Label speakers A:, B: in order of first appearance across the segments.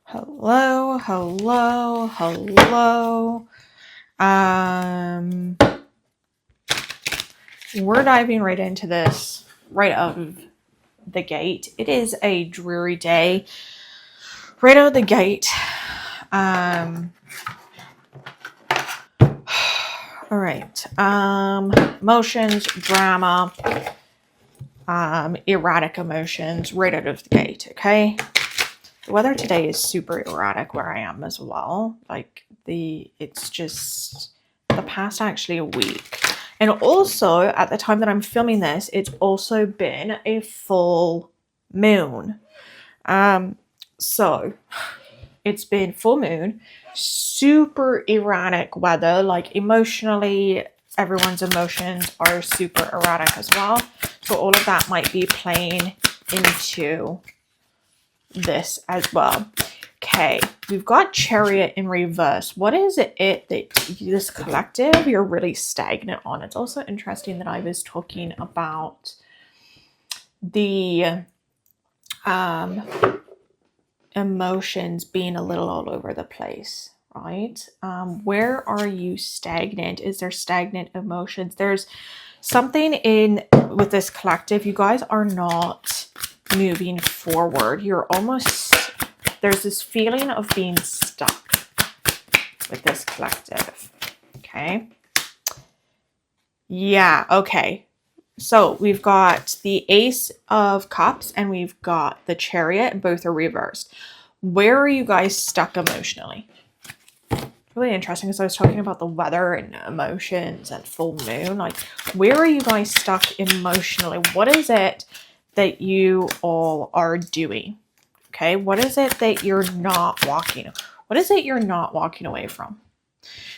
A: Hello, hello, hello. We're diving right into this right out of the gate. It is a dreary day. Right out of the gate. All right. Emotions, drama, erratic emotions right out of the gate, okay? The weather today is super erratic where I am as well. It's just the past actually a week. And also at the time that I'm filming this, it's also been a full moon. So it's been full moon, super erratic weather, like emotionally, everyone's emotions are super erratic as well. So all of that might be playing into this as well. Okay, we've got Chariot in reverse. What is it that this collective you're really stagnant on? It's also interesting that I was talking about the emotions being a little all over the place, right? Where are you stagnant? Is there stagnant emotions? There's something in with this collective. You guys are not moving forward. You're almost, there's this feeling of being stuck with this collective. Okay. Yeah. Okay. So we've got the Ace of Cups and we've got the Chariot, and both are reversed. Where are you guys stuck emotionally? Really interesting because I was talking about the weather and emotions and full moon. Like, where are you guys stuck emotionally? What is it that you all are doing? Okay, what is it that you're not walking? What is it you're not walking away from?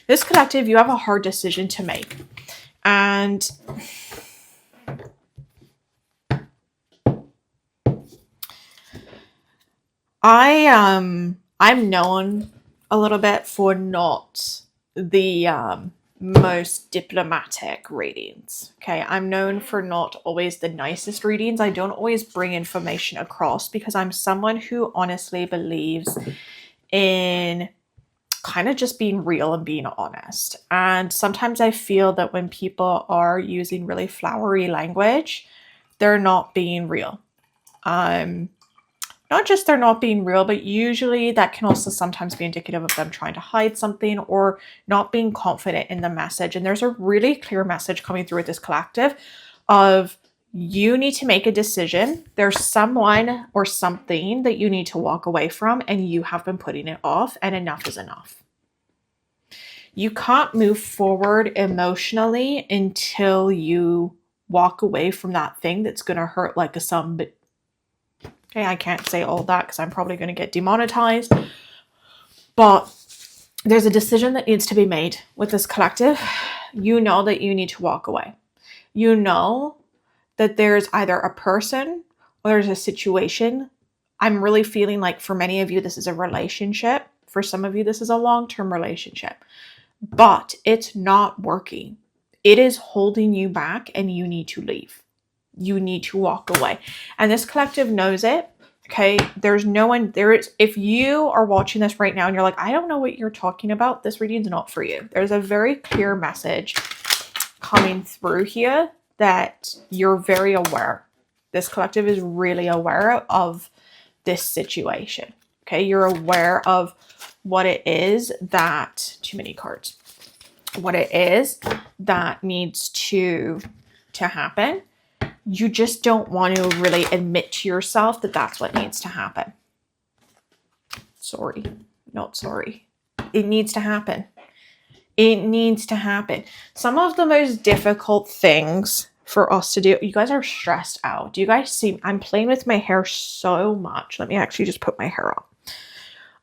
A: This collective, you have a hard decision to make. And I'm known a little bit for not the most diplomatic readings. Okay, I'm known for not always the nicest readings. I don't always bring information across because I'm someone who honestly believes in kind of just being real and being honest. And sometimes I feel that when people are using really flowery language, they're not being real. Not just they're not being real, but usually that can also sometimes be indicative of them trying to hide something or not being confident in the message. And there's a really clear message coming through with this collective of you need to make a decision. There's someone or something that you need to walk away from, and you have been putting it off, and enough is enough. You can't move forward emotionally until you walk away from that thing that's going to hurt like a son. But okay, I can't say all that because I'm probably going to get demonetized. But there's a decision that needs to be made with this collective. You know that you need to walk away. You know that there's either a person or there's a situation. I'm really feeling like for many of you, this is a relationship. For some of you, this is a long-term relationship. But it's not working. It is holding you back and you need to leave. You need to walk away. And this collective knows it. Okay. There's no one there. If you are watching this right now and you're like, I don't know what you're talking about, this reading's not for you. There's a very clear message coming through here that you're very aware. This collective is really aware of this situation. Okay. You're aware of what it is that, too many cards, what it is that needs to happen. You just don't want to really admit to yourself that that's what needs to happen. Sorry, not sorry. It needs to happen. It needs to happen. Some of the most difficult things for us to do, you guys are stressed out. Do you guys see? I'm playing with my hair so much. Let me actually just put my hair on.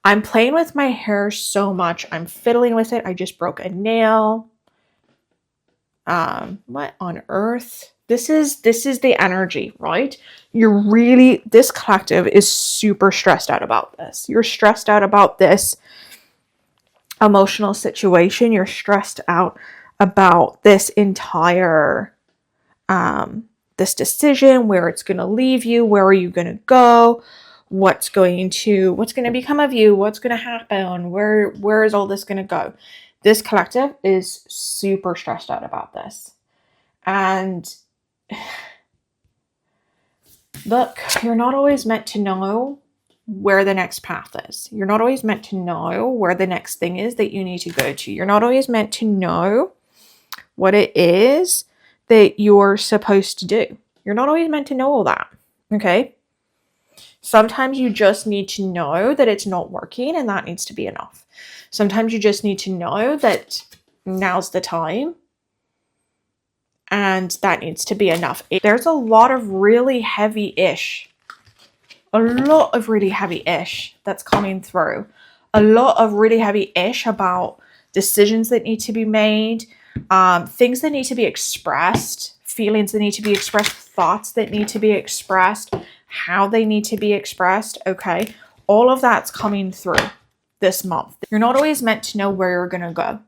A: I'm playing with my hair so much. I'm fiddling with it. I just broke a nail. What on earth? This is the energy, right? This collective is super stressed out about this. You're stressed out about this emotional situation. You're stressed out about this entire this decision, where it's going to leave you, where are you going to go, what's going to become of you, what's going to happen, where is all this going to go. This collective is super stressed out about this. And look, you're not always meant to know where the next path is. You're not always meant to know where the next thing is that you need to go to. You're not always meant to know what it is that you're supposed to do. You're not always meant to know all that, okay? Sometimes you just need to know that it's not working, and that needs to be enough. Sometimes you just need to know that now's the time, and that needs to be enough. There's a lot of really heavy-ish, that's coming through. A lot of really heavy-ish about decisions that need to be made, things that need to be expressed, feelings that need to be expressed, thoughts that need to be expressed, how they need to be expressed, okay? All of that's coming through this month. You're not always meant to know where you're going to go.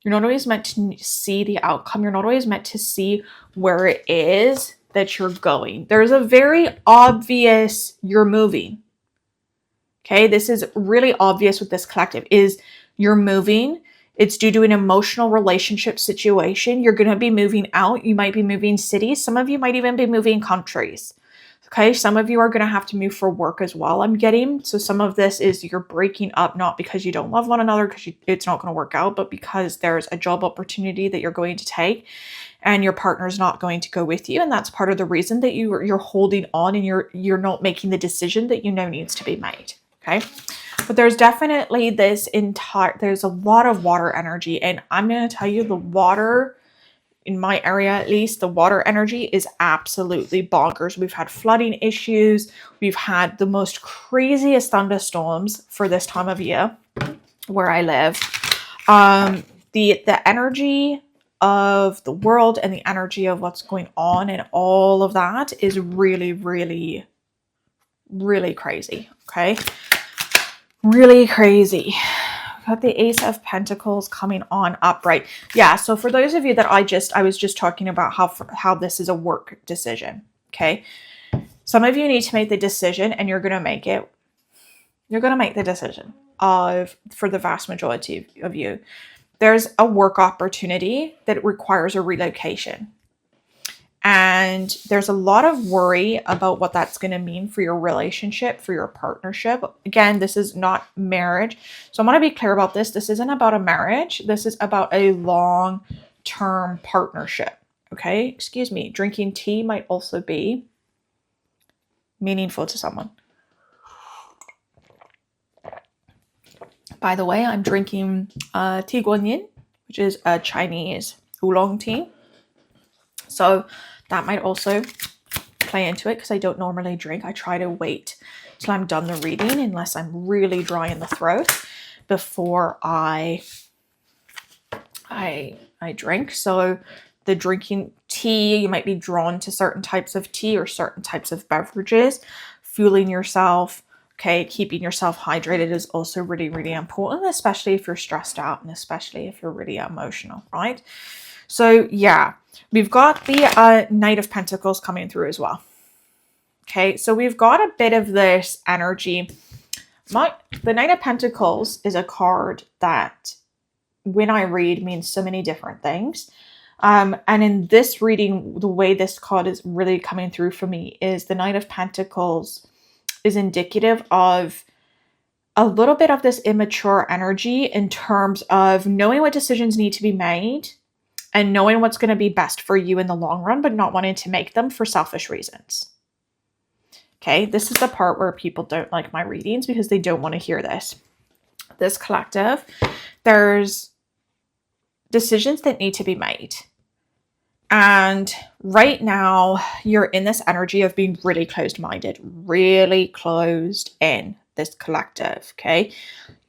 A: You're not always meant to see the outcome. You're not always meant to see where it is that you're going. There's a very obvious you're moving. Okay, this is really obvious with this collective is you're moving. It's due to an emotional relationship situation. You're going to be moving out. You might be moving cities. Some of you might even be moving countries. Okay, some of you are going to have to move for work as well, I'm getting. So some of this is you're breaking up, not because you don't love one another, because it's not going to work out, but because there's a job opportunity that you're going to take and your partner's not going to go with you. And that's part of the reason that you're holding on and you're not making the decision that you know needs to be made. Okay, but there's definitely there's a lot of water energy. And I'm going to tell you, the water, in my area at least, the water energy is absolutely bonkers. We've had flooding issues. We've had the most craziest thunderstorms for this time of year where I live. The energy of the world and the energy of what's going on and all of that is really, really, really crazy. Okay. Really crazy. Got the Ace of Pentacles coming on upright. Yeah, so for those of you that I was just talking about how this is a work decision, okay? Some of you need to make the decision, and you're going to make it. You're going to make the decision for the vast majority of you. There's a work opportunity that requires a relocation. And there's a lot of worry about what that's going to mean for your relationship, for your partnership. Again, this is not marriage. So I want to be clear about this. This isn't about a marriage. This is about a long-term partnership. Okay? Excuse me. Drinking tea might also be meaningful to someone. By the way, I'm drinking Tea Guan Yin, which is a Chinese oolong tea. So that might also play into it because I don't normally drink. I try to wait till I'm done the reading unless I'm really dry in the throat before I drink. So the drinking tea, you might be drawn to certain types of tea or certain types of beverages. Fueling yourself, okay, keeping yourself hydrated is also really, really important, especially if you're stressed out and especially if you're really emotional, right? So yeah, we've got the Knight of Pentacles coming through as well. Okay, so we've got a bit of this energy. The Knight of Pentacles is a card that, when I read, means so many different things. And in this reading, the way this card is really coming through for me is the Knight of Pentacles is indicative of a little bit of this immature energy in terms of knowing what decisions need to be made and knowing what's going to be best for you in the long run, but not wanting to make them for selfish reasons. Okay, this is the part where people don't like my readings because they don't want to hear this. This collective, there's decisions that need to be made. And right now, you're in this energy of being really closed-minded, really closed in, this collective, okay?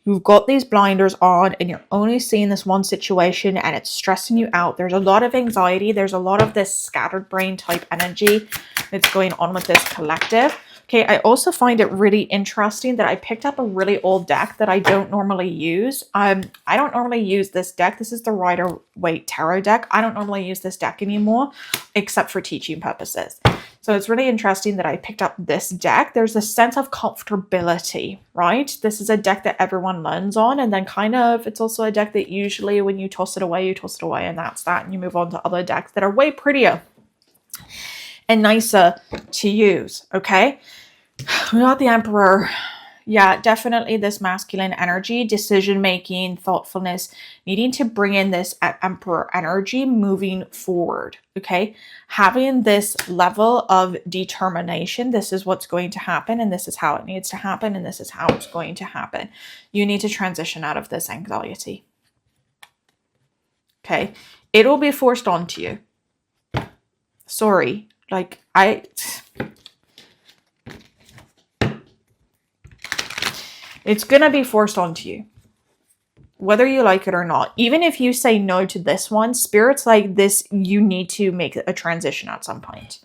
A: You've got these blinders on and you're only seeing this one situation and it's stressing you out. There's a lot of anxiety. There's a lot of this scattered brain type energy that's going on with this collective. Okay, I also find it really interesting that I picked up a really old deck that I don't normally use. I don't normally use this deck. This is the Rider-Waite Tarot deck. I don't normally use this deck anymore, except for teaching purposes. So it's really interesting that I picked up this deck. There's a sense of comfortability, right? This is a deck that everyone learns on, and then kind of, it's also a deck that usually when you toss it away, and that's that, and you move on to other decks that are way prettier and nicer to use, okay? We got the Emperor. Yeah, definitely this masculine energy, decision-making, thoughtfulness, needing to bring in this Emperor energy moving forward, okay? Having this level of determination, this is what's going to happen, and this is how it needs to happen, and this is how it's going to happen. You need to transition out of this anxiety, okay? It will be forced onto you. Sorry, like it's going to be forced onto you, whether you like it or not. Even if you say no to this one, Spirit's like this, you need to make a transition at some point.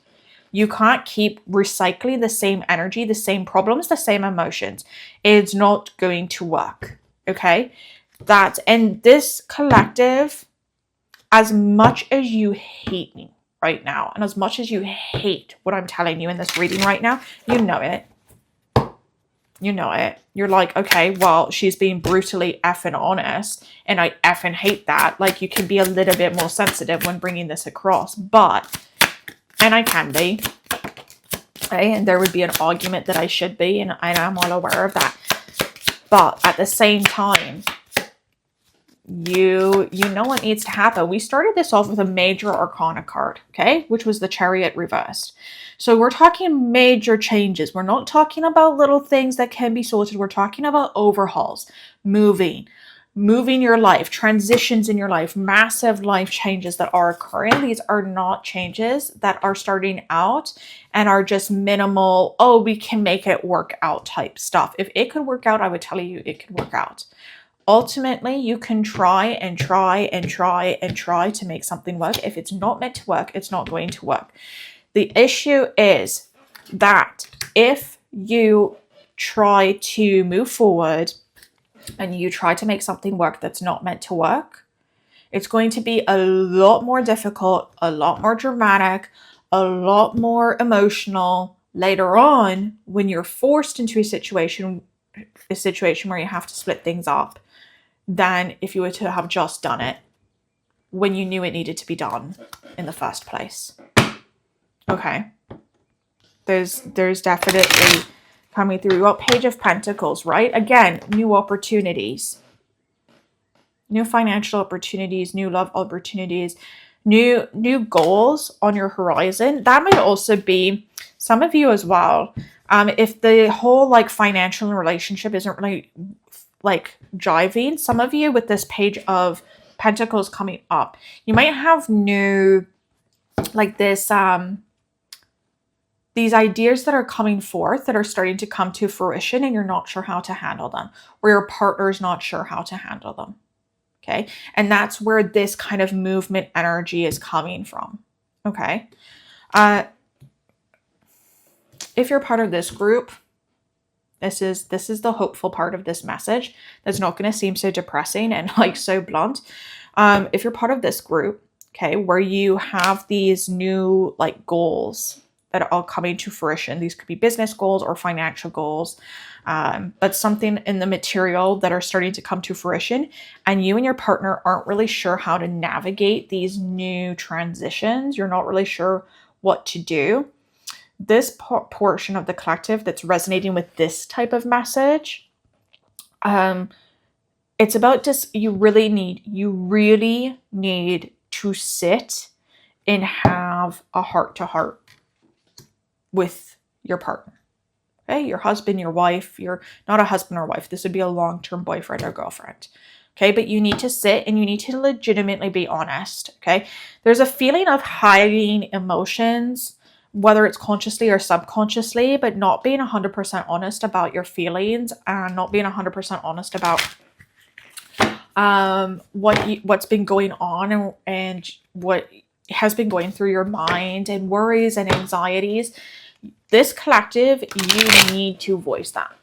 A: You can't keep recycling the same energy, the same problems, the same emotions. It's not going to work, okay? And this collective, as much as you hate me right now, and as much as you hate what I'm telling you in this reading right now, you know it. You know it. You're like, okay, well, she's being brutally effing honest, and I effing hate that. Like, you can be a little bit more sensitive when bringing this across, and I can be, okay? And there would be an argument that I should be, and I'm all aware of that. But at the same time, you know what needs to happen. We started this off with a major arcana card, okay, which was the Chariot reversed. So we're talking major changes. We're not talking about little things that can be sorted. We're talking about overhauls, moving your life, transitions in your life, massive life changes that are occurring. These are not changes that are starting out and are just minimal, oh, we can make it work out type stuff. If it could work out, I would tell you it could work out. Ultimately, you can try and try and try and try to make something work. If it's not meant to work, it's not going to work. The issue is that if you try to move forward and you try to make something work that's not meant to work, it's going to be a lot more difficult, a lot more dramatic, a lot more emotional later on when you're forced into a situation where you have to split things up, than if you were to have just done it when you knew it needed to be done in the first place. Okay. There's definitely coming through. What Page of Pentacles, right? Again, new opportunities. New financial opportunities, new love opportunities, new goals on your horizon. That might also be some of you as well. If the whole like financial and relationship isn't really like jiving, some of you with this Page of Pentacles coming up, you might have new like this these ideas that are coming forth that are starting to come to fruition, and you're not sure how to handle them, or your partner's not sure how to handle them. Okay, and that's where this kind of movement energy is coming from. Okay, if you're part of this group, this is the hopeful part of this message that's not going to seem so depressing and like so blunt. If you're part of this group, okay, where you have these new like goals that are all coming to fruition, these could be business goals or financial goals, but something in the material that are starting to come to fruition, and you and your partner aren't really sure how to navigate these new transitions. You're not really sure what to do. This portion of the collective that's resonating with this type of message, it's about just, you really need to sit and have a heart-to-heart with your partner. Okay, your husband, your wife. You're not a husband or wife. This would be a long-term boyfriend or girlfriend. Okay, but you need to sit and you need to legitimately be honest. Okay, there's a feeling of hiding emotions, whether it's consciously or subconsciously, but not being 100% honest about your feelings and not being 100% honest about what's been going on and what has been going through your mind, and worries and anxieties. This collective, you need to voice that.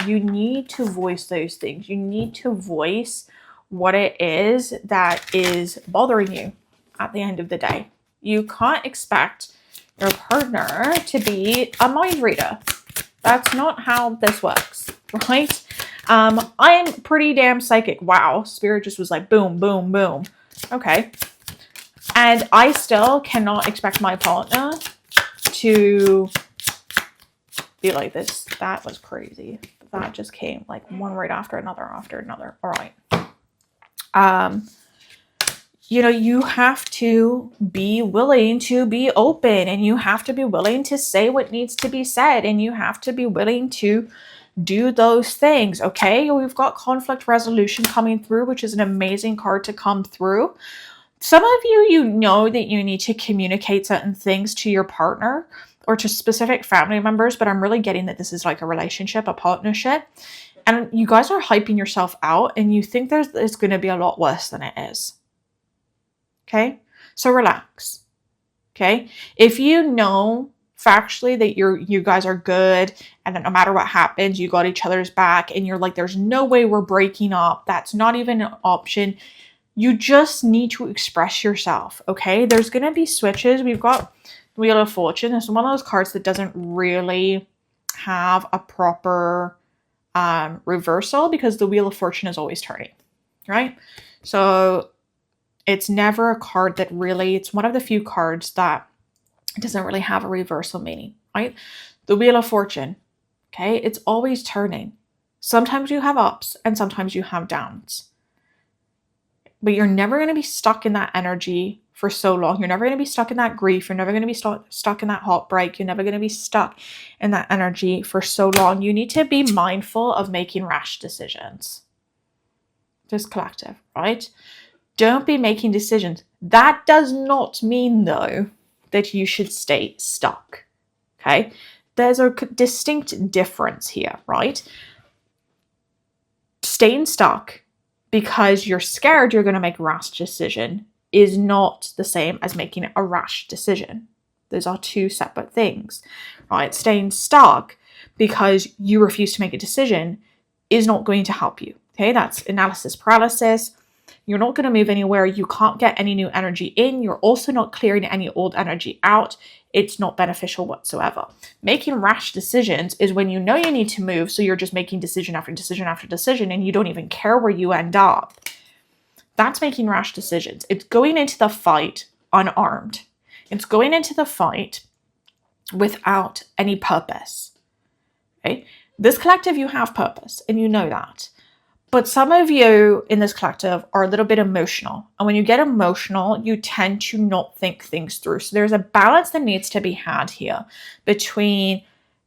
A: You need to voice those things. You need to voice what it is that is bothering you at the end of the day. You can't expect your partner to be a mind reader. That's not how this works, right? I'm pretty damn psychic. Wow, spirit just was like boom, boom, boom. Okay. And I still cannot expect my partner to be like this. That was crazy. That just came like one right after another. All right. You know, you have to be willing to be open, and you have to be willing to say what needs to be said, and you have to be willing to do those things. Okay. We've got conflict resolution coming through, which is an amazing card to come through. Some of you, you know that you need to communicate certain things to your partner or to specific family members, but I'm really getting that this is like a relationship, a partnership, and you guys are hyping yourself out and you think it's going to be a lot worse than it is. Okay, so relax. Okay, if you know factually that you guys are good and that no matter what happens, you got each other's back, and you're like, there's no way we're breaking up, that's not even an option. You just need to express yourself. Okay, there's going to be switches. We've got Wheel of Fortune. It's one of those cards that doesn't really have a proper reversal because the Wheel of Fortune is always turning, right? So it's never a card that really, it's one of the few cards that doesn't really have a reversal meaning, right? The Wheel of Fortune, okay, it's always turning. Sometimes you have ups and sometimes you have downs. But you're never going to be stuck in that energy for so long. You're never going to be stuck in that grief. You're never going to be stuck in that heartbreak. You're never going to be stuck in that energy for so long. You need to be mindful of making rash decisions. Just collective, right? Don't be making decisions. That does not mean, though, that you should stay stuck. Okay? There's a distinct difference here, right? Staying stuck because you're scared you're going to make a rash decision is not the same as making a rash decision. Those are two separate things, right? Staying stuck because you refuse to make a decision is not going to help you. Okay, that's analysis paralysis. You're not going to move anywhere. You can't get any new energy in. You're also not clearing any old energy out. It's not beneficial whatsoever. Making rash decisions is when you know you need to move, so you're just making decision after decision after decision, and you don't even care where you end up. That's making rash decisions. It's going into the fight unarmed. It's going into the fight without any purpose. Okay? This collective, you have purpose, and you know that. But some of you in this collective are a little bit emotional. And when you get emotional, you tend to not think things through. So there's a balance that needs to be had here between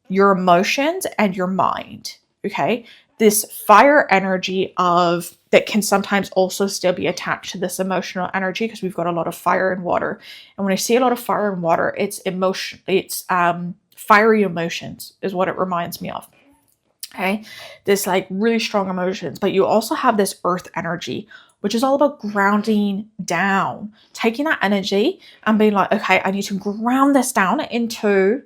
A: your emotions and your mind. Okay? This fire energy of that can sometimes also still be attached to this emotional energy because we've got a lot of fire and water. And when I see a lot of fire and water, it's emotion, it's fiery emotions is what it reminds me of. Okay, this like really strong emotions, but you also have this earth energy, which is all about grounding down, taking that energy and being like, okay, I need to ground this down into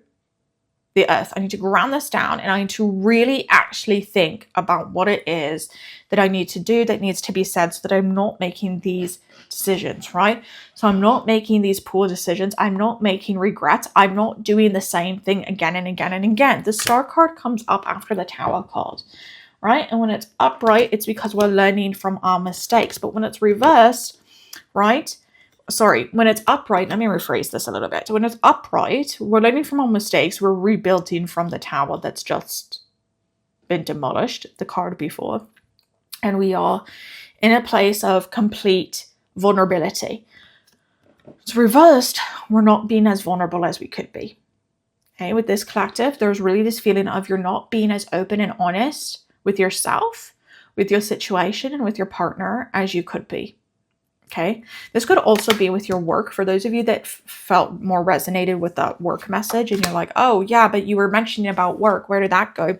A: the earth. I need to ground this down, and I need to really actually think about what it is that I need to do, that needs to be said, so that I'm not making these decisions, right? So I'm not making these poor decisions. I'm not making regrets. I'm not doing the same thing again and again and again. The Star card comes up after the Tower card, right? And when it's upright, it's because we're learning from our mistakes. But when it's reversed, right? Sorry, when it's upright, let me rephrase this a little bit. When it's upright, we're learning from our mistakes. We're rebuilding from the tower that's just been demolished, the card before. And we are in a place of complete vulnerability. It's reversed. We're not being as vulnerable as we could be. Okay, with this collective, there's really this feeling of you're not being as open and honest with yourself, with your situation, and with your partner as you could be. Okay, this could also be with your work. For those of you that felt more resonated with that work message and you're like, oh yeah, but you were mentioning about work, where did that go?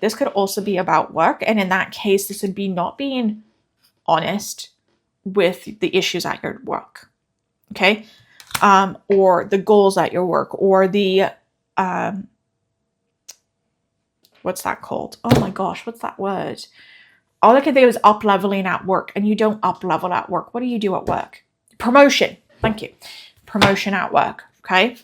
A: This could also be about work. And in that case, this would be not being honest with the issues at your work. Okay, or the goals at your work, or the what's that called? Oh my gosh, what's that word? All I can think of is up leveling at work, and you don't up level at work. What do you do at work? Promotion. Thank you. Promotion at work. Okay.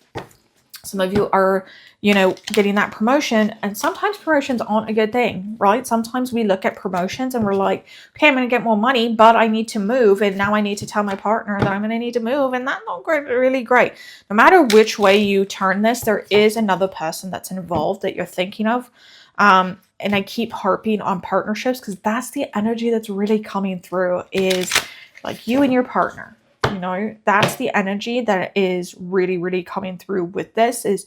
A: Some of you are, getting that promotion, and sometimes promotions aren't a good thing, right? Sometimes we look at promotions and we're like, okay, I'm going to get more money, but I need to move. And now I need to tell my partner that I'm going to need to move. And that's not really great. No matter which way you turn this, there is another person that's involved that you're thinking of. And I keep harping on partnerships because that's the energy that's really coming through, is like you and your partner. That's the energy that is really, really coming through with this. Is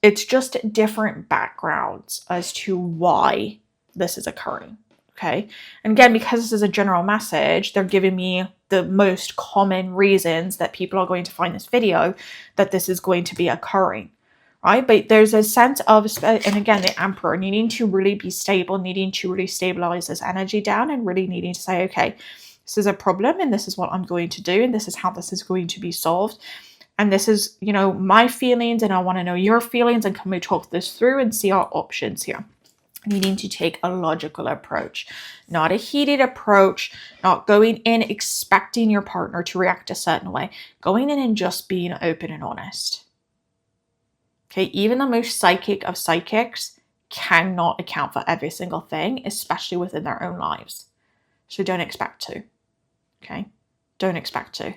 A: it's just different backgrounds as to why this is occurring. Okay. And again, because this is a general message, they're giving me the most common reasons that people are going to find this video that this is going to be occurring. Right. But there's a sense of, and again, the Emperor needing to really be stable, needing to really stabilize this energy down, and really needing to say, okay, this is a problem, and this is what I'm going to do, and this is how this is going to be solved. And this is, my feelings, and I want to know your feelings, and can we talk this through and see our options here? Needing to take a logical approach, not a heated approach, not going in expecting your partner to react a certain way, going in and just being open and honest. Okay, even the most psychic of psychics cannot account for every single thing, especially within their own lives. So don't expect to. Okay, don't expect to.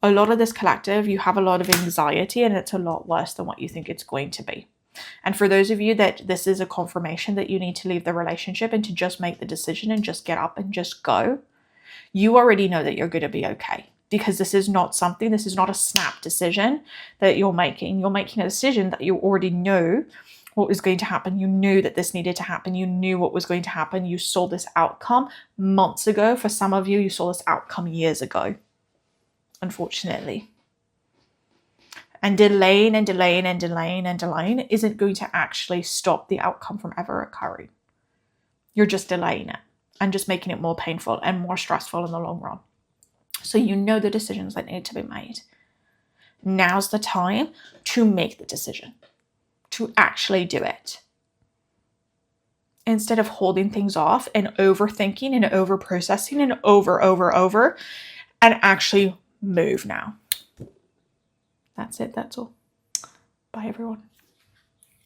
A: A lot of this collective, you have a lot of anxiety, and it's a lot worse than what you think it's going to be. And for those of you that this is a confirmation that you need to leave the relationship and to just make the decision and just get up and just go, you already know that you're going to be okay, because this is not a snap decision that you're making. You're making a decision that you already knew what was going to happen. You knew that this needed to happen. You knew what was going to happen. You saw this outcome months ago. For some of you, you saw this outcome years ago, unfortunately. And delaying and delaying and delaying and delaying isn't going to actually stop the outcome from ever occurring. You're just delaying it and just making it more painful and more stressful in the long run. So you know the decisions that need to be made. Now's the time to make the decision, to actually do it, instead of holding things off and overthinking and over-processing and over, and actually move now. That's it. That's all. Bye, everyone.